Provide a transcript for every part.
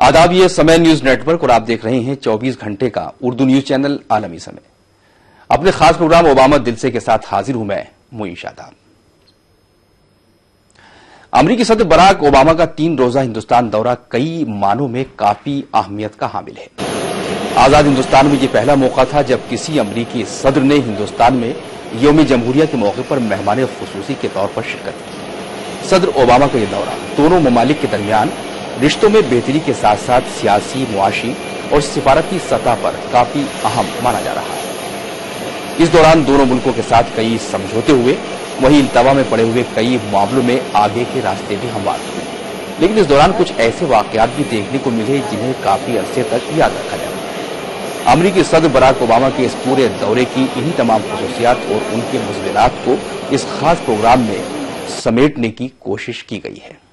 आदाब, ये समय न्यूज नेटवर्क और आप देख रहे हैं 24 घंटे का उर्दू न्यूज चैनल आलमी समय। अपने खास प्रोग्राम ओबामा दिल से के साथ हाजिर हूं मैं मुईश आदाब। अमरीकी सदर बराक ओबामा का 3 रोजा हिंदुस्तान दौरा कई मानों में काफी अहमियत का हामिल है। आजाद हिंदुस्तान में यह पहला मौका था जब किसी अमरीकी सदर ने हिंदुस्तान में यौम जमहूरिया के मौके पर मेहमान खुसूसी के तौर पर शिरकत की। सदर ओबामा का यह दौरा दोनों ममालिक के दरमियान रिश्तों में बेहतरी के साथ साथ सियासी, मुआशी और सिफारती सतह पर काफी अहम माना जा रहा है। इस दौरान दोनों मुल्कों के साथ कई समझौते हुए, वहीं इल्तवा में पड़े हुए कई मामलों में आगे के रास्ते भी हमवार हुए। लेकिन इस दौरान कुछ ऐसे वाकयात भी देखने को मिले जिन्हें काफी अरसे तक याद रखा जाए। अमरीकी सदर बराक ओबामा के इस पूरे दौरे की इन्हीं तमाम खसूसियात और उनके मुज़विरात को इस खास प्रोग्राम में समेटने की कोशिश की गई है।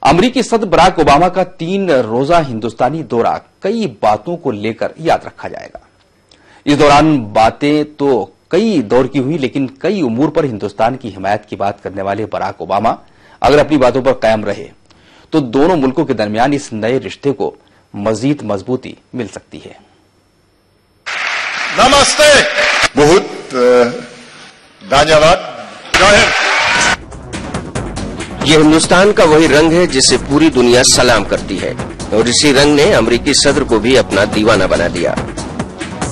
अमरीकी सदर बराक ओबामा का 3 रोजा हिंदुस्तानी दौरा कई बातों को लेकर याद रखा जाएगा। इस दौरान बातें तो कई दौर की हुई, लेकिन कई उमूर पर हिंदुस्तान की हिमायत की बात करने वाले बराक ओबामा अगर अपनी बातों पर कायम रहे तो दोनों मुल्कों के दरमियान इस नए रिश्ते को मजीद मजबूती मिल सकती है। नमस्ते, बहुत धन्यवाद। ये हिंदुस्तान का वही रंग है जिसे पूरी दुनिया सलाम करती है और इसी रंग ने अमरीकी सदर को भी अपना दीवाना बना दिया।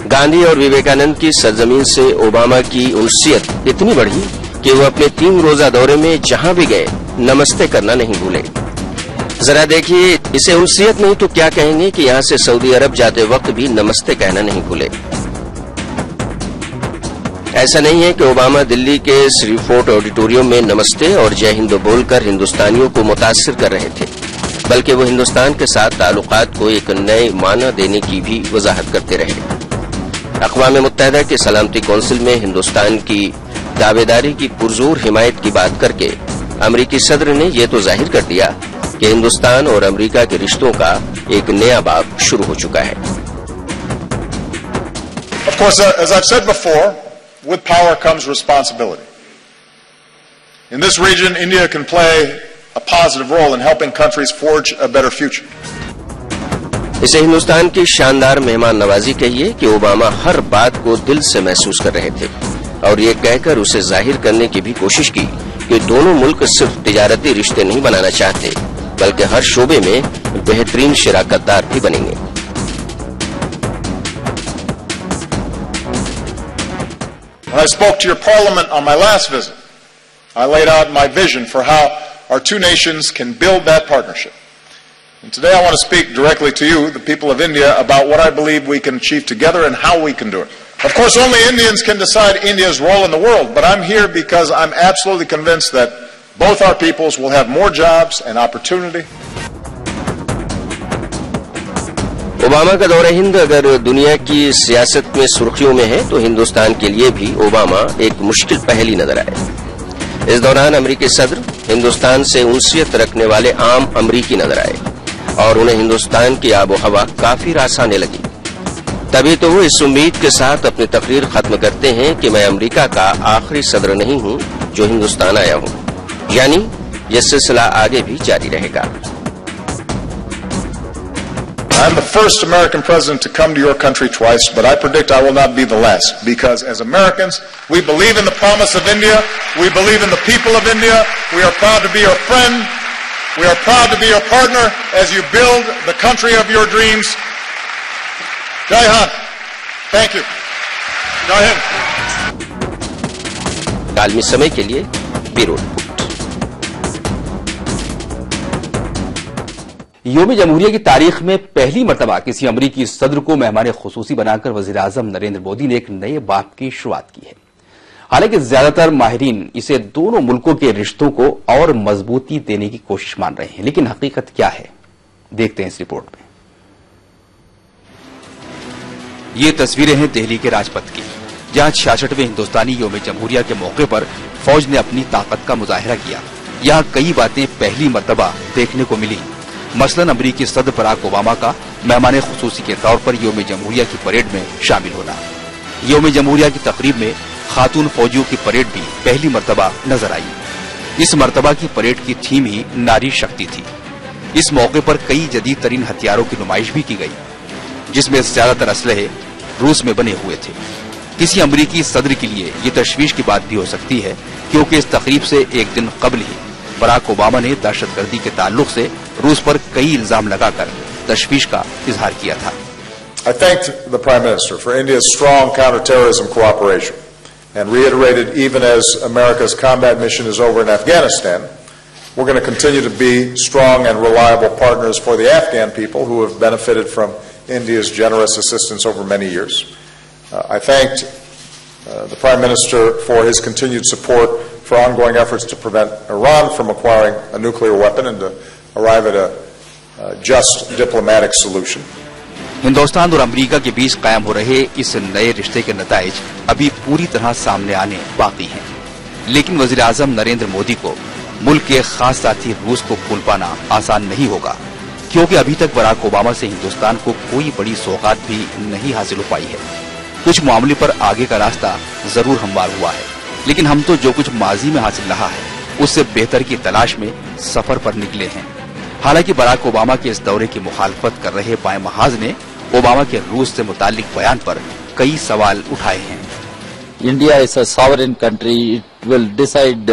गांधी और विवेकानंद की सरजमीन से ओबामा की उनसियत इतनी बढ़ी कि वो अपने 3 रोजा दौरे में जहां भी गए नमस्ते करना नहीं भूले। जरा देखिए, इसे उनसियत नहीं तो क्या कहेंगे कि यहां से सऊदी अरब जाते वक्त भी नमस्ते कहना नहीं भूले। ऐसा नहीं है कि ओबामा दिल्ली के श्री फोर्ट ऑडिटोरियम में नमस्ते और जय हिंद बोलकर हिंदुस्तानियों को मुतासिर कर रहे थे, बल्कि वो हिंदुस्तान के साथ ताल्लुकात को एक नए माना देने की भी वजाहत करते रहे। अक़वाम मुत्तहिदा की सलामती कौंसिल में हिंदुस्तान की दावेदारी की पुरजोर हिमायत की बात करके अमरीकी सदर ने यह तो जाहिर कर दिया कि हिंदुस्तान और अमरीका के रिश्तों का एक नया बाब शुरू हो चुका है। Of course, as I've said before, with power comes responsibility. In this region, India can play a positive role in helping countries forge a better future. इसे हिंदुस्तान की शानदार मेहमान नवाजी कहिए कि ओबामा हर बात को दिल से महसूस कर रहे थे और ये कहकर उसे जाहिर करने की भी कोशिश की कि दोनों मुल्क सिर्फ तिजारती रिश्ते नहीं बनाना चाहते, बल्कि हर शोबे में बेहतरीन शराकतदार भी बनेंगे। When I spoke to your parliament on my last visit, I laid out my vision for how our two nations can build that partnership. And today I want to speak directly to you, the people of India, about what I believe we can achieve together and how we can do it. Of course, only Indians can decide India's role in the world, but I'm here because I'm absolutely convinced that both our peoples will have more jobs and opportunity. Obama का दौरा हिंद अगर दुनिया की सियासत में सुर्खियों में है तो हिंदुस्तान के लिए भी ओबामा एक मुश्किल पहेली नजर आए। इस दौरान अमरीकी सदर हिंदुस्तान से उनसियत रखने वाले आम अमरीकी नजर आए और उन्हें हिंदुस्तान की आबो हवा काफी रास आने लगी। तभी तो वो इस उम्मीद के साथ अपनी तकरीर खत्म करते हैं कि मैं अमरीका का आखिरी सदर नहीं हूं जो हिंदुस्तान आया हूं, यानी यह सिलसिला आगे भी जारी रहेगा। I'm the first American president to come to your country twice, but I predict I will not be the last, because as Americans, we believe in the promise of India, we believe in the people of India, we are proud to be your friend, we are proud to be your partner as you build the country of your dreams. Jai Hind. Thank you. Jai Hind. आलमी समय के लिए bureau report. यौम जमहूरिया की तारीख में पहली मर्तबा किसी अमरीकी सदर को मेहमान खुसूसी बनाकर वजीर आजम नरेंद्र मोदी ने एक नए बाब की शुरुआत की है। हालांकि ज्यादातर माहिरीन इसे दोनों मुल्कों के रिश्तों को और मजबूती देने की कोशिश मान रहे हैं, लेकिन हकीकत क्या है, देखते हैं इस रिपोर्ट में। ये तस्वीरें हैं दिल्ली के राजपथ की, जहां 66वें हिंदुस्तानी यौम जमहूरिया के मौके पर फौज ने अपनी ताकत का मुजाहिरा किया। यहां कई बातें पहली मर्तबा देखने को मिली। मसलन अमरीकी सदर बराक ओबामा का मेहमान खुसूसी के तौर पर यौम जमहूरिया की परेड में शामिल होना। यौम जमहूरिया की तकरीब में खातून फौजियों की परेड भी पहली मर्तबा नजर आई। इस मर्तबा की परेड की थीम ही नारी शक्ति थी। इस मौके पर कई जदीद तरीन हथियारों की नुमाइश भी की गई, जिसमें ज्यादातर असलहे रूस में बने हुए थे। किसी अमरीकी सदर के लिए ये तशवीश की बात भी हो सकती है, क्योंकि इस तकरीब से एक दिन कबल ही बराक ओबामा ने दहशतगर्दी के ताल्लुक से रूस पर कई इल्जाम लगाकर तशवीश का इजहार किया था। I thanked the Prime Minister for India's strong counterterrorism cooperation and reiterated even as America's combat mission is over in Afghanistan, we're going to continue to be strong and reliable partners for the Afghan people who have benefited from India's generous assistance over many years. I thanked the Prime Minister for his continued support for ongoing efforts to prevent Iran from acquiring a nuclear weapon and to arrive at a just diplomatic solution. Hindustan और America के बीच कायम हो रहे इस नए रिश्ते के नताइज अभी पूरी तरह सामने आने बाकी हैं, लेकिन वजीर आजम नरेंद्र मोदी को मुल्क के खास साथी रूस को भूल पाना आसान नहीं होगा, क्योंकि अभी तक बराक ओबामा से हिंदुस्तान को कोई बड़ी सौगात भी नहीं हासिल हो पाई है। कुछ मामले पर आगे का रास्ता जरूर हमवार हुआ है, लेकिन हम तो जो कुछ माजी में हासिल रहा है उससे बेहतर की तलाश में सफर पर निकले हैं। हालांकि बराक ओबामा के इस दौरे की मुखालफत कर रहे बाएं महाज ने ओबामा के रूस से मुतालिक बयान पर कई सवाल उठाए हैं। India is a sovereign country. It will decide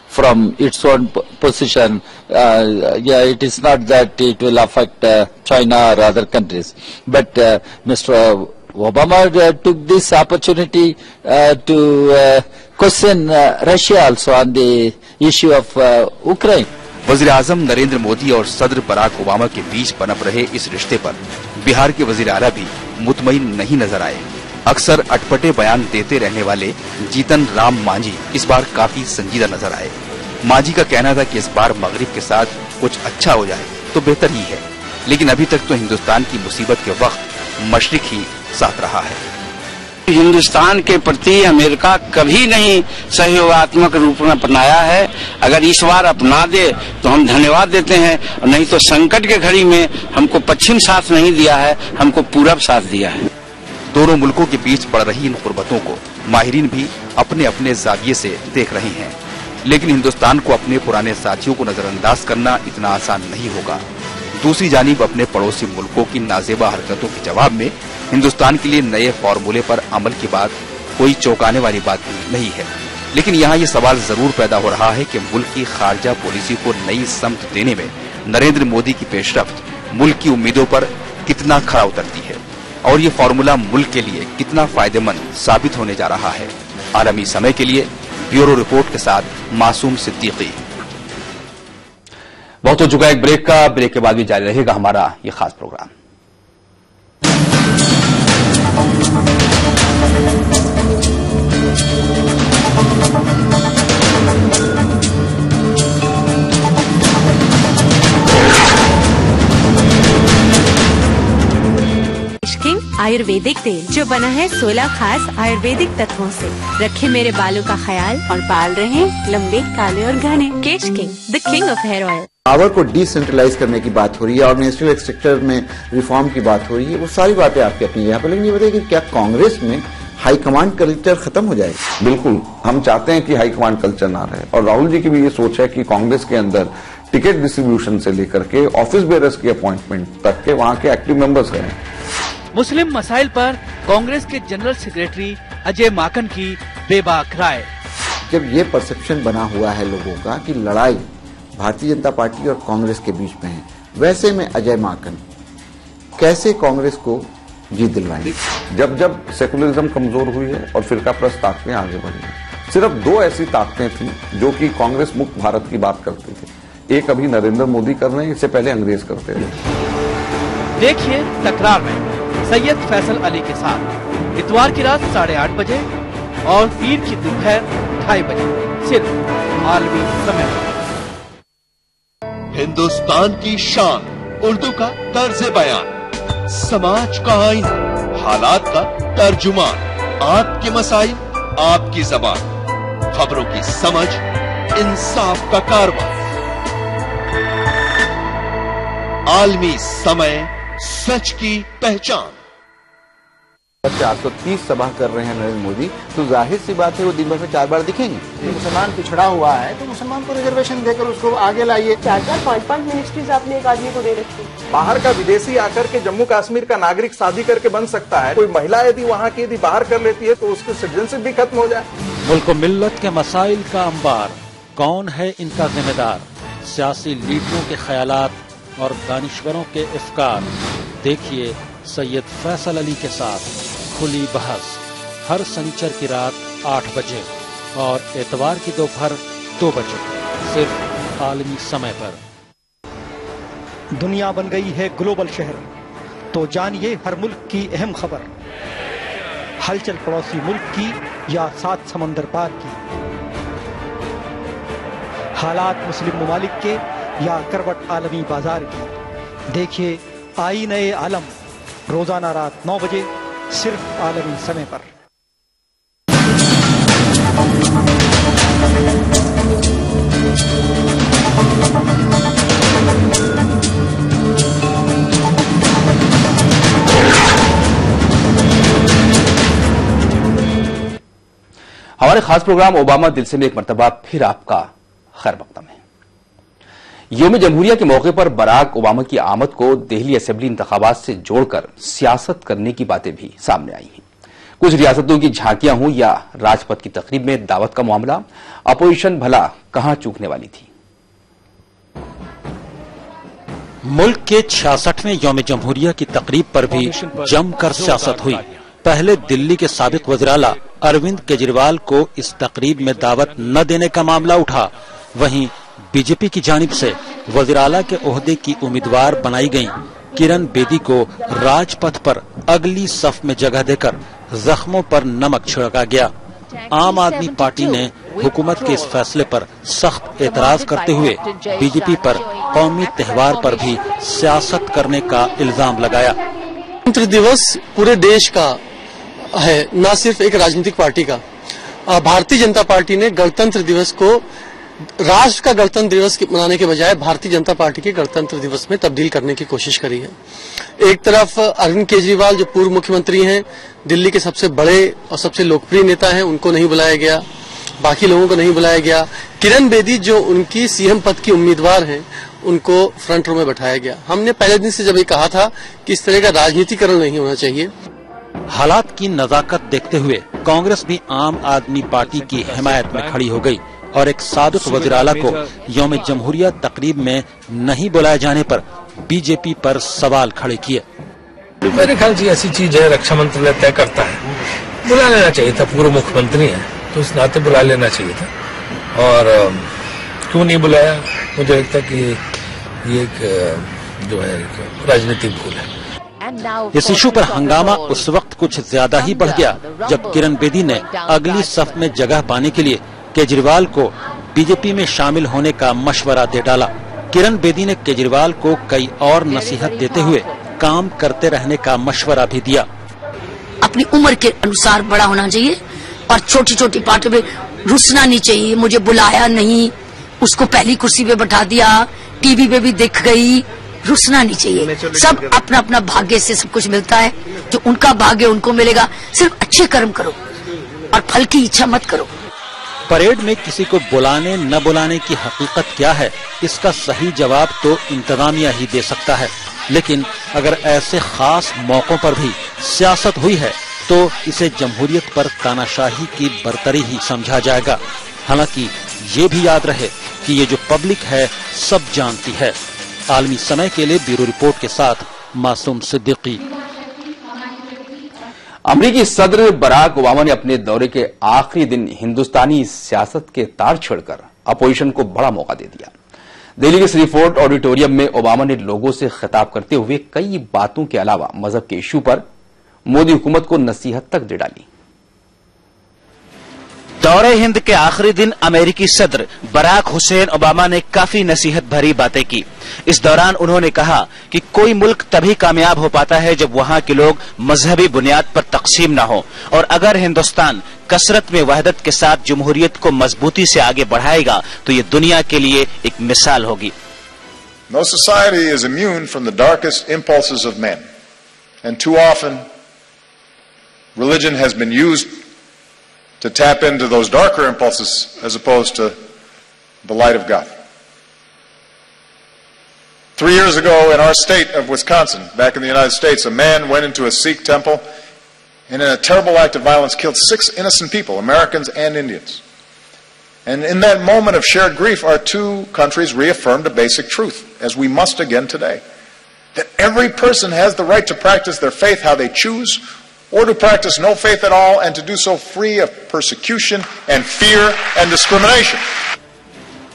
from its own position. It is not that it will affect China or other countries. But Mr. Obama took this opportunity to question Russia also on the issue of Ukraine. वजीर आजम नरेंद्र मोदी और सदर Barack Obama के बीच पनप रहे इस रिश्ते पर बिहार के वजीर आला भी मुतमईन नहीं नजर आए। अक्सर अटपटे बयान देते रहने वाले जीतन राम मांझी इस बार काफी संजीदा नजर आए। मांझी का कहना था कि इस बार मगरिब के साथ कुछ अच्छा हो जाए तो बेहतर ही है, लेकिन अभी तक तो हिंदुस्तान की मुसीबत के वक्त मशरिक ही साथ रहा है। हिंदुस्तान के प्रति अमेरिका कभी नहीं सहयोगात्मक रूप में अपनाया है। अगर इस बार अपना दे तो हम धन्यवाद देते हैं, और नहीं तो संकट के घड़ी में हमको पश्चिम साथ नहीं दिया है, हमको पूरब साथ दिया है। दोनों मुल्कों के बीच बढ़ रही इन कुर्बतों को माहिरीन भी अपने अपने जाविये से देख रहे हैं, लेकिन हिंदुस्तान को अपने पुराने साथियों को नजरअंदाज करना इतना आसान नहीं होगा। दूसरी जानिब अपने पड़ोसी मुल्कों की नाजेबा हरकतों के जवाब में हिंदुस्तान के लिए नए फॉर्मूले पर अमल की बात कोई चौंकाने वाली बात नहीं है, लेकिन यहाँ ये सवाल जरूर पैदा हो रहा है कि मुल्क की खारजा पॉलिसी को नई समत देने में नरेंद्र मोदी की पेशरफ्त मुल्क की उम्मीदों पर कितना खरा उतरती है, और ये फॉर्मूला मुल्क के लिए कितना फायदेमंद साबित होने जा रहा है। आलमी समय के लिए ब्यूरो रिपोर्ट के साथ मासूम सिद्दीकी। बहुत हो चुका है एक ब्रेक का, ब्रेक के बाद भी जारी रहेगा हमारा ये खास प्रोग्राम। आयुर्वेदिक तेल जो बना है 16 खास आयुर्वेदिक तत्वों से, रखे मेरे बालों का ख्याल और बाल रहे लंबे काले और घने। Kesh king, the king of hair oil. Power को डिसेंट्रलाइज करने की बात हो रही है और नेशनल एक्सचेकर में रिफॉर्म की बात हो रही है, वो सारी बातें आपकी अपनी यहाँ पर, लेकिन ये बताइए कि क्या कांग्रेस में हाईकमांड कल्चर खत्म हो जाएगा? बिल्कुल, हम चाहते हैं कि हाईकमांड कल्चर ना रहे, और राहुल जी की भी ये सोच है कि कांग्रेस के अंदर टिकट डिस्ट्रीब्यूशन से लेकर के ऑफिस बेयरर्स की अपॉइंटमेंट तक के वहाँ के एक्टिव मेंबर्स रहे। मुस्लिम मसाइल पर कांग्रेस के जनरल सेक्रेटरी अजय माकन की बेबाक राय। जब ये परसेप्शन बना हुआ है लोगों का कि लड़ाई भारतीय जनता पार्टी और कांग्रेस के बीच में है, वैसे में अजय माकन कैसे कांग्रेस को जीत दिलवाएंगे? जब जब सेकुलरिज्म कमजोर हुई है और फिरका प्रस्त ताकतें आगे बढ़ी हैं, सिर्फ दो ऐसी ताकतें थी जो कि कांग्रेस मुक्त भारत की बात करती थी। एक अभी नरेंद्र मोदी कर रहे हैं, इससे पहले अंग्रेज करते थे। देखिए तकरार में सैयद फैसल अली के साथ इतवार की रात 8:30 बजे और पीर की दोपहर 2:30 बजे सिर्फ आलमी समय। हिंदुस्तान की शान, उर्दू का तर्ज बयान, समाज का आईना, हालात का तर्जुमान, आपके मसाइल आपकी ज़बान, खबरों की समझ, इंसाफ का कारवां। आलमी समय, सच की पहचान। 430 सभा कर रहे हैं नरेंद्र मोदी, तो जाहिर सी बात है वो दिन भर में 4 बार दिखेंगे। मुसलमान पिछड़ा हुआ है तो मुसलमान को रिजर्वेशन देकर उसको आगे लाइए। 4-4, 5-5 मिनिस्ट्रीज आपने एक आदमी को दे रखी। बाहर का विदेशी आकर के जम्मू कश्मीर का नागरिक शादी करके बन सकता है। कोई महिला यदि वहाँ की यदि बाहर कर लेती है तो उसकी सिटीजनशिप भी खत्म हो जाए। मुल्क मिल्लत के मसाइल का अंबार, कौन है इनका जिम्मेदार? सियासी लीडरों के ख्यालात और दानिश्वरों के अफकार। देखिए सैयद फैसल अली के साथ खुली बहस हर शनिचर की रात 8 बजे और एतवार की दोपहर 2 बजे, सिर्फ आलमी समय पर। दुनिया बन गई है ग्लोबल शहर, तो जानिए हर मुल्क की अहम खबर। हलचल पड़ोसी मुल्क की या 7 समंदर पार की, हालात मुस्लिम ममालिक के या करवट आलमी बाजार की। देखिए आईने आलम रोजाना रात 9 बजे, सिर्फ आलमी समय पर। हमारे खास प्रोग्राम ओबामा दिल से में एक मर्तबा फिर आपका खैर मकदम है। यौम जमहूरिया के मौके पर बराक ओबामा की आमद को दिल्ली असेंबली इंतखाबात से जोड़कर सियासत करने की बातें भी सामने आई हैं। कुछ रियासतों की झांकियां हों या राजपथ की तकरीब में दावत का मामला, अपोजिशन भला कहां चूकने वाली थी। मुल्क के 66वें यौम जमहूरिया की तकरीब पर भी जमकर सियासत हुई। पहले दिल्ली के साबिक वज़ीर-ए-आला अरविंद केजरीवाल को इस तकरीब में दावत न देने का मामला उठा। वहीं बीजेपी की जानिब से वज़ीर-ए-आला के ओहदे की उम्मीदवार बनाई गईं किरण बेदी को राजपथ पर अगली सफ में जगह देकर जख्मों पर नमक छिड़का गया। आम आदमी पार्टी ने हुकूमत के इस फैसले पर सख्त एतराज करते हुए बीजेपी पर कौमी त्योहार पर भी सियासत करने का इल्जाम लगाया। गणतंत्र दिवस पूरे देश का है, न सिर्फ एक राजनीतिक पार्टी का। भारतीय जनता पार्टी ने गणतंत्र दिवस को राष्ट्र का गणतंत्र दिवस मनाने के बजाय भारतीय जनता पार्टी के गणतंत्र दिवस में तब्दील करने की कोशिश करी है। एक तरफ अरविंद केजरीवाल जो पूर्व मुख्यमंत्री हैं, दिल्ली के सबसे बड़े और सबसे लोकप्रिय नेता हैं, उनको नहीं बुलाया गया, बाकी लोगों को नहीं बुलाया गया। किरण बेदी जो उनकी सीएम पद की उम्मीदवार हैं, उनको फ्रंट रो में बैठाया गया। हमने पहले दिन से जब ये कहा था कि इस तरह का राजनीतिकरण नहीं होना चाहिए। हालात की नजाकत देखते हुए कांग्रेस भी आम आदमी पार्टी की हिमायत में खड़ी हो गई और एक साबिक वज़ीर-ए-आला को यौम जमहूरिया तकरीब में नहीं बुलाए जाने पर बीजेपी पर सवाल खड़े किए। मेरे ख्याल से ऐसी चीज है, रक्षा मंत्रालय तय करता है, बुला लेना चाहिए था। पूर्व मुख्यमंत्री है तो इस नाते बुला लेना चाहिए था, और क्यों नहीं बुलाया? मुझे लगता है कि ये एक जो है राजनीतिक भूल है। इस इशू पर हंगामा उस वक्त कुछ ज्यादा ही बढ़ गया जब किरण बेदी ने अगली सफ में जगह पाने के लिए केजरीवाल को बीजेपी में शामिल होने का मशवरा दे डाला। किरण बेदी ने केजरीवाल को कई और नसीहत देते हुए काम करते रहने का मशवरा भी दिया। अपनी उम्र के अनुसार बड़ा होना चाहिए और छोटी छोटी पार्टियों में रुसना नहीं चाहिए। मुझे बुलाया नहीं, उसको पहली कुर्सी पे बैठा दिया, टीवी पे भी दिख गई, रुसना नहीं चाहिए। सब अपना अपना भाग्य से सब कुछ मिलता है, जो उनका भाग्य उनको मिलेगा। सिर्फ अच्छे कर्म करो और फल की इच्छा मत करो। परेड में किसी को बुलाने न बुलाने की हकीकत क्या है, इसका सही जवाब तो इंतजामिया ही दे सकता है। लेकिन अगर ऐसे खास मौकों पर भी सियासत हुई है तो इसे जमहूरियत पर तानाशाही की बरतरी ही समझा जाएगा। हालांकि ये भी याद रहे कि ये जो पब्लिक है सब जानती है। आलमी समय के लिए ब्यूरो रिपोर्ट के साथ मासूम सिद्दीकी। अमरीकी सदर बराक ओबामा ने अपने दौरे के आखिरी दिन हिंदुस्तानी सियासत के तार छेड़कर अपोजिशन को बड़ा मौका दे दिया। दिल्ली के श्री फोर्ट ऑडिटोरियम में ओबामा ने लोगों से खिताब करते हुए कई बातों के अलावा मजहब के इशू पर मोदी हुकूमत को नसीहत तक दे डाली। दौरे हिंद के आखिरी दिन अमेरिकी सदर बराक हुसैन ओबामा ने काफी नसीहत भरी बातें की। इस दौरान उन्होंने कहा कि कोई मुल्क तभी कामयाब हो पाता है जब वहां के लोग मजहबी बुनियाद पर तकसीम न हो, और अगर हिंदुस्तान कसरत में वहदत के साथ जमहूरियत को मजबूती से आगे बढ़ाएगा तो ये दुनिया के लिए एक मिसाल होगी। No society is immune from the darkest impulses of men, and too often religion has been used to tap into those darker impulses as opposed to the light of God. 3 years ago in our state of Wisconsin, back in the United States, a man went into a Sikh temple and in a terrible act of violence killed 6 innocent people, Americans and Indians. And in that moment of shared grief, our two countries reaffirmed a basic truth, as we must again today, that every person has the right to practice their faith how they choose, or to practice no faith at all, and to do so free of persecution and fear and discrimination.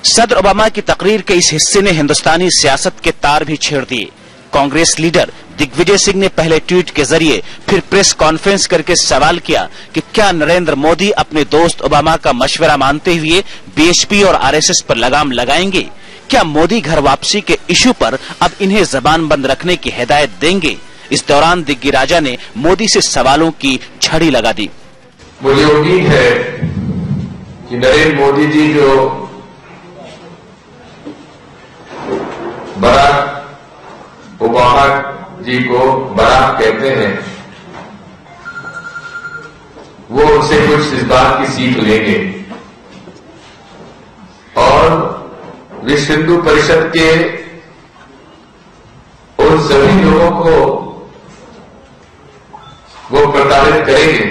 सदर Obama की तकरीर के इस हिस्से ने हिंदुस्तानी सियासत के तार भी छेड़ दिए। कांग्रेस लीडर दिग्विजय सिंह ने पहले ट्वीट के जरिए फिर प्रेस कॉन्फ्रेंस करके सवाल किया कि क्या नरेंद्र मोदी अपने दोस्त ओबामा का मशवरा मानते हुए बीएचपी और आरएसएस पर लगाम लगाएंगे? क्या मोदी घर वापसी के इशू पर अब इन्हें जबान बंद रखने की हिदायत देंगे? इस दौरान दिग्गी राजा ने मोदी से सवालों की झड़ी लगा दी। मुझे उम्मीद है कि नरेंद्र मोदी जी जो बराक ओबामा जी को बराक कहते हैं, वो उनसे कुछ इस बात की सीख लेंगे और विश्व हिंदू परिषद के उन सभी लोगों को वो प्रताड़ित करेंगे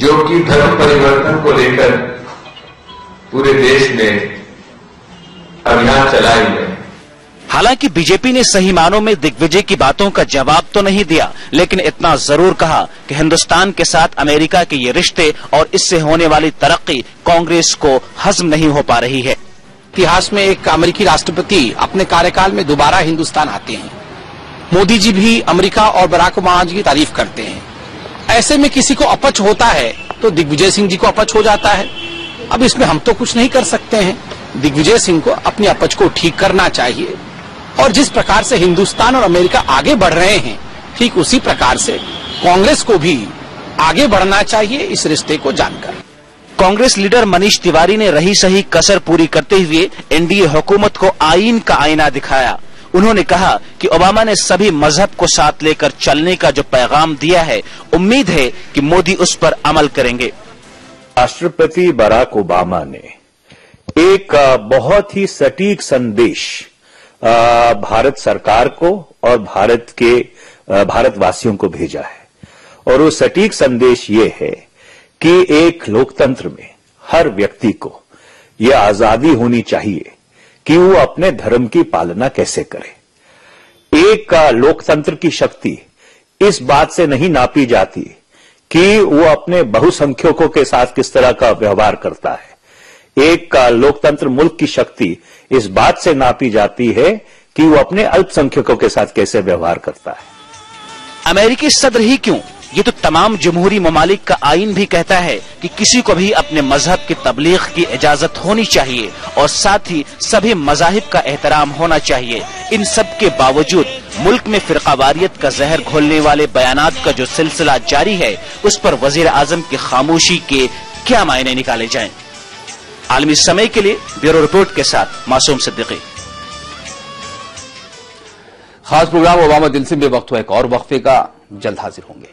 जो कि धर्म परिवर्तन को लेकर पूरे देश में अभियान चलाई है। हालांकि बीजेपी ने सही मानों में दिग्विजय की बातों का जवाब तो नहीं दिया, लेकिन इतना जरूर कहा कि हिंदुस्तान के साथ अमेरिका के ये रिश्ते और इससे होने वाली तरक्की कांग्रेस को हजम नहीं हो पा रही है। इतिहास में एक अमेरिकी राष्ट्रपति अपने कार्यकाल में दोबारा हिंदुस्तान आते हैं। मोदी जी भी अमेरिका और बराक ओबामा जी की तारीफ करते हैं। ऐसे में किसी को अपच होता है तो दिग्विजय सिंह जी को अपच हो जाता है। अब इसमें हम तो कुछ नहीं कर सकते हैं। दिग्विजय सिंह को अपनी अपच को ठीक करना चाहिए और जिस प्रकार से हिंदुस्तान और अमेरिका आगे बढ़ रहे हैं, ठीक उसी प्रकार से कांग्रेस को भी आगे बढ़ना चाहिए इस रिश्ते को जानकर। कांग्रेस लीडर मनीष तिवारी ने रही सही कसर पूरी करते हुए एनडीए हुकूमत को आईन का आईना दिखाया। उन्होंने कहा कि ओबामा ने सभी मजहब को साथ लेकर चलने का जो पैगाम दिया है, उम्मीद है कि मोदी उस पर अमल करेंगे। राष्ट्रपति बराक ओबामा ने एक बहुत ही सटीक संदेश भारत सरकार को और भारतवासियों को भेजा है और वो सटीक संदेश ये है कि एक लोकतंत्र में हर व्यक्ति को ये आजादी होनी चाहिए कि वो अपने धर्म की पालना कैसे करे। एक लोकतंत्र की शक्ति इस बात से नहीं नापी जाती कि वो अपने बहुसंख्यकों के साथ किस तरह का व्यवहार करता है। एक लोकतंत्र मुल्क की शक्ति इस बात से नापी जाती है कि वो अपने अल्पसंख्यकों के साथ कैसे व्यवहार करता है। अमेरिकी सदर ही क्यों, ये तो तमाम जमहूरी ममालिक का आईन भी कहता है कि किसी को भी अपने मजहब की तबलीग की इजाजत होनी चाहिए और साथ ही सभी मजाहिब का एहतराम होना चाहिए। इन सब के बावजूद मुल्क में फिरकावारियत का जहर घोलने वाले बयानात का जो सिलसिला जारी है, उस पर वजीर आजम की खामोशी के क्या मायने निकाले जाएं? आलमी समय के लिए ब्यूरो रिपोर्ट के साथ मासूम सिद्दीकी। खास प्रोग्राम ओबामा दिल से बेवक्त हुआ एक और वक्फे का, जल्द हाजिर होंगे।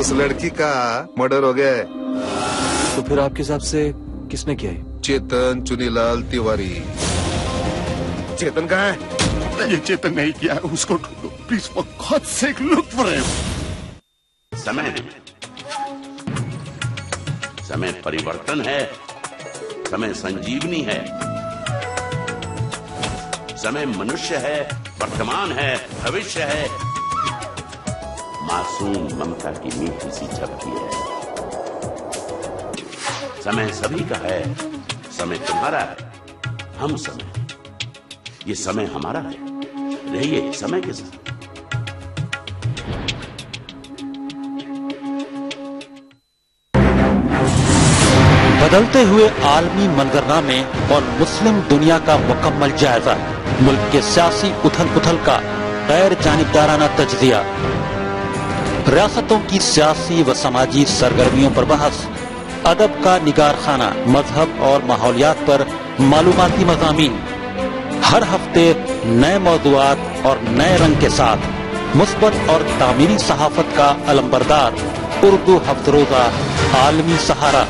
उस लड़की का मर्डर हो गया है। तो फिर आपके हिसाब से किसने किया है? चेतन चुनीलाल तिवारी। चेतन कहाँ है? ये चेतन नहीं किया है, उसको ढूंढो please, for God sake look for him. समय परिवर्तन है, समय संजीवनी है, समय मनुष्य है, वर्तमान है, भविष्य है, मासूम ममता की मीठी सी झपकी है। समय सभी का है, समय तुम्हारा है, हम समय, ये समय हमारा है। रहिए समय के साथ। बदलते हुए आलमी मनगणना में और मुस्लिम दुनिया का मुकम्मल जायजा, मुल्क के सियासी उथल पुथल का गैर जानिबदाराना तज्जिया, रियासतों की सियासी व समाजी सरगर्मियों पर बहस, अदब का निगार खाना, मजहब और माहौलियात पर मालूमाती मज़ामीन, हर हफ्ते नए मौज़ूआत और नए रंग के साथ मुस्बत और तामीरी सहाफत का अलंबरदार उर्दू हफ्तरोजा आलमी सहारा,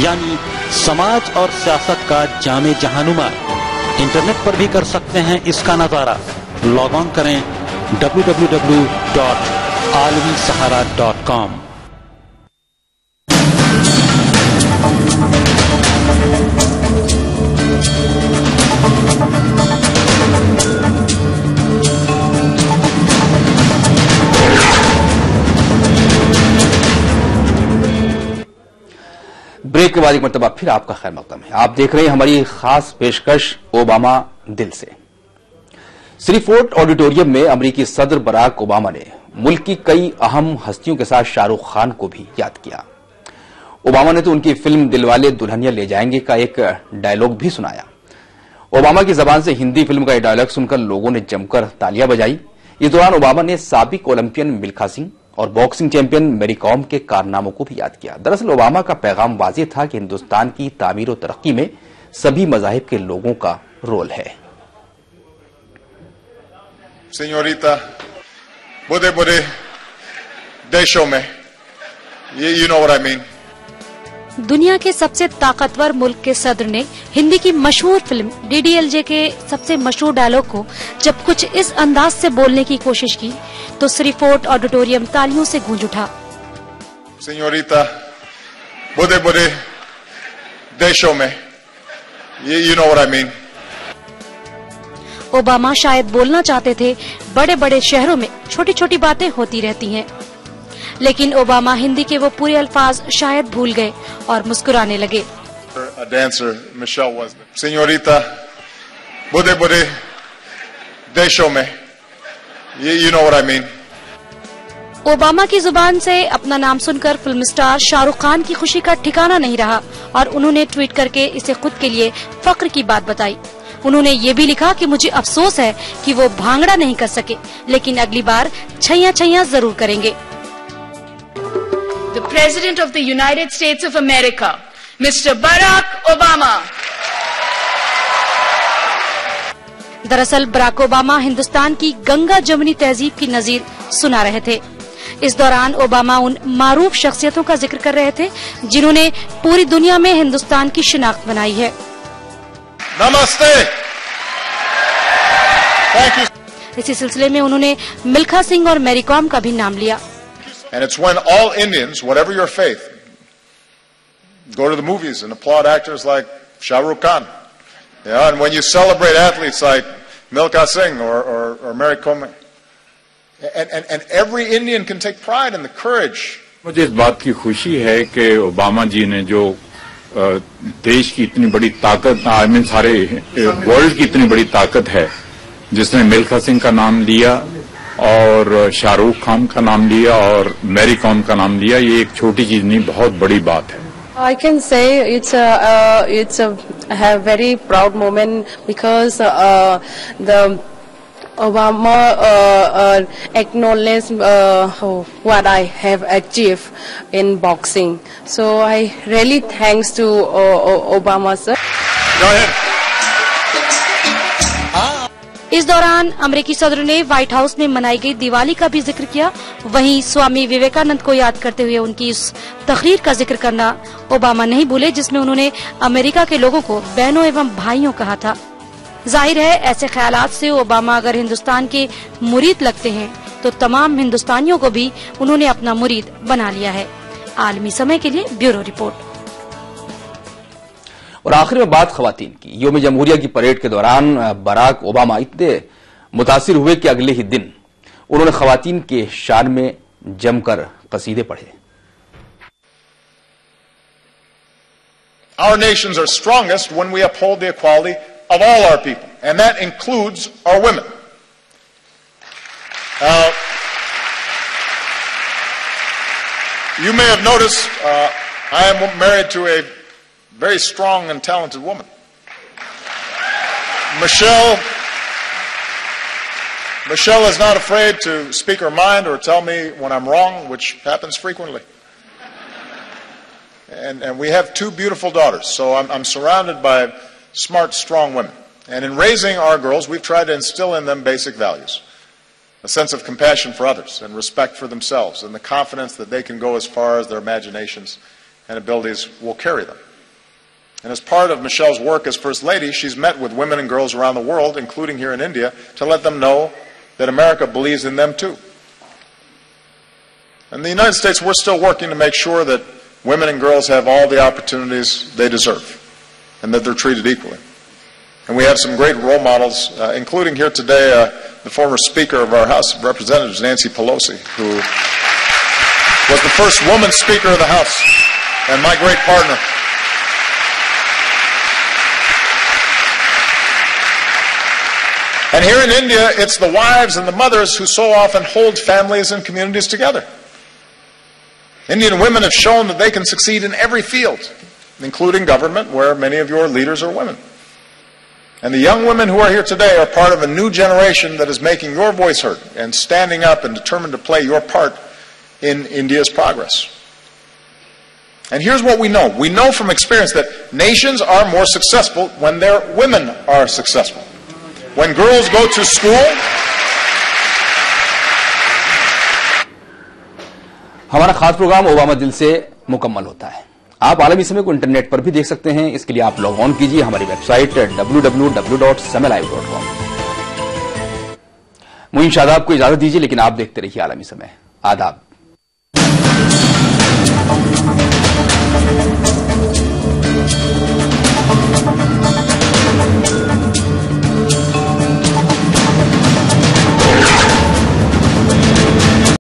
यानी समाज और सियासत का जामे जहानुमा। इंटरनेट पर भी कर सकते हैं इसका नजारा। लॉग ऑन करें www.alamisahara.com। ब्रेक के बाद एक मरतबा फिर आपका खैर मकदम है। आप देख रहे हैं हमारी खास पेशकश ओबामा दिल से। श्री फोर्ट ऑडिटोरियम में अमेरिकी सदर बराक ओबामा ने मुल्क की कई अहम हस्तियों के साथ शाहरुख खान को भी याद किया। ओबामा ने तो उनकी फिल्म दिलवाले दुल्हनिया ले जाएंगे का एक डायलॉग भी सुनाया। ओबामा की जबान से हिंदी फिल्म का यह डायलॉग सुनकर लोगों ने जमकर तालियां बजाई। इस दौरान ओबामा ने साबिक ओलंपियन मिल्खा सिंह और बॉक्सिंग चैंपियन मैरी कॉम के कारनामों को भी याद किया। दरअसल ओबामा का पैगाम वाज़ेह था कि हिंदुस्तान की तामीर और तरक्की में सभी मज़ाहिब के लोगों का रोल है। Señorita, बड़े-बड़े देशों में, you know what I mean. दुनिया के सबसे ताकतवर मुल्क के सदर ने हिंदी की मशहूर फिल्म DDLJ के सबसे मशहूर डायलॉग को जब कुछ इस अंदाज से बोलने की कोशिश की तो श्री फोर्ट ऑडिटोरियम तालियों से गूंज उठा। Señorita, बड़े-बड़े देशों में, you know what I mean. Obama शायद बोलना चाहते थे बड़े बड़े शहरों में छोटी छोटी बातें होती रहती हैं, लेकिन ओबामा हिंदी के वो पूरे अल्फाज शायद भूल गए और मुस्कुराने लगे। Señorita, बड़े-बड़े देशों में, you know what I mean. Obama की जुबान से अपना नाम सुनकर फिल्म स्टार शाहरुख खान की खुशी का ठिकाना नहीं रहा और उन्होंने ट्वीट करके इसे खुद के लिए फख्र की बात बताई। उन्होंने ये भी लिखा कि मुझे अफसोस है कि वो भांगड़ा नहीं कर सके, लेकिन अगली बार छैया छैया जरूर करेंगे। The President of the United States of America, Mr. Barack Obama. दरअसल बराक ओबामा हिंदुस्तान की गंगा जमुनी तहजीब की नजीर सुना रहे थे। इस दौरान ओबामा उन मारूफ शख्सियतों का जिक्र कर रहे थे जिन्होंने पूरी दुनिया में हिंदुस्तान की शिनाख्त बनाई है। नमस्ते। इसी सिलसिले में उन्होंने मिल्खा सिंह और मैरी कॉम का भी नाम लिया। And it's when all Indians, whatever your faith, go to the movies and applaud actors like Shah Rukh Khan. Yeah, and when you celebrate athletes like Milkha Singh or Mary Kom. And every Indian can take pride in the courage. मुझे इस बात की खुशी है कि Obama जी ने जो देश की इतनी बड़ी ताकत, आई मीन सारे वर्ल्ड की इतनी बड़ी ताकत है, जिसने मिल्खा सिंह का नाम लिया और शाहरुख खान का नाम लिया और मैरी कॉम का नाम लिया, ये एक छोटी चीज नहीं, बहुत बड़ी बात है। I can say it's a very proud moment because the Obama acknowledged what I have achieved in boxing. So I really thanks to Obama sir. Go ahead. इस दौरान अमेरिकी सदर ने व्हाइट हाउस में मनाई गई दिवाली का भी जिक्र किया। वहीं स्वामी विवेकानंद को याद करते हुए उनकी इस तकरीर का जिक्र करना ओबामा नहीं भूले, जिसमें उन्होंने अमेरिका के लोगों को बहनों एवं भाइयों कहा था। जाहिर है ऐसे ख्यालात से ओबामा अगर हिंदुस्तान के मुरीद लगते हैं तो तमाम हिंदुस्तानियों को भी उन्होंने अपना मुरीद बना लिया है। आलमी समय के लिए ब्यूरो रिपोर्ट। और आखिर में बात खवातीन की। यौम जमहूरिया की परेड के दौरान बराक ओबामा इतने मुतासिर हुए कि अगले ही दिन उन्होंने खवातीन के शान में जमकर कसीदे पढ़े। Our nations are strongest when we uphold the equality of all our people, and that includes our women. You may have noticed I am married to a very strong and talented woman. Michelle Michelle is not afraid to speak her mind or tell me when I'm wrong, which happens frequently. And we have two beautiful daughters, so I'm surrounded by smart, strong women. And in raising our girls, we've tried to instill in them basic values. A sense of compassion for others and respect for themselves and the confidence that they can go as far as their imaginations and abilities will carry them. And as part of Michelle's work as First Lady, she's met with women and girls around the world, including here in India, to let them know that America believes in them too. In the United States, we're still working to make sure that women and girls have all the opportunities they deserve and that they're treated equally. And we have some great role models, including here today the former Speaker of our House of Representatives, Nancy Pelosi, who was the first woman Speaker of the House and my great partner. And here in India, it's the wives and the mothers who so often hold families and communities together. Indian women have shown that they can succeed in every field, including government, where many of your leaders are women. And the young women who are here today are part of a new generation that is making your voice heard and standing up and determined to play your part in India's progress. And here's what we know. We know from experience that nations are more successful when their women are successful. When girls go to school, हमारा खास programme Obama दिल से मुकम्मल होता है। आप आलमी समय को इंटरनेट पर भी देख सकते हैं। इसके लिए आप लॉग ऑन कीजिए हमारी वेबसाइट www.samaylive.com। मुइन शादाब को इजाजत दीजिए, लेकिन आप देखते रहिए आलमी समय। आदाब।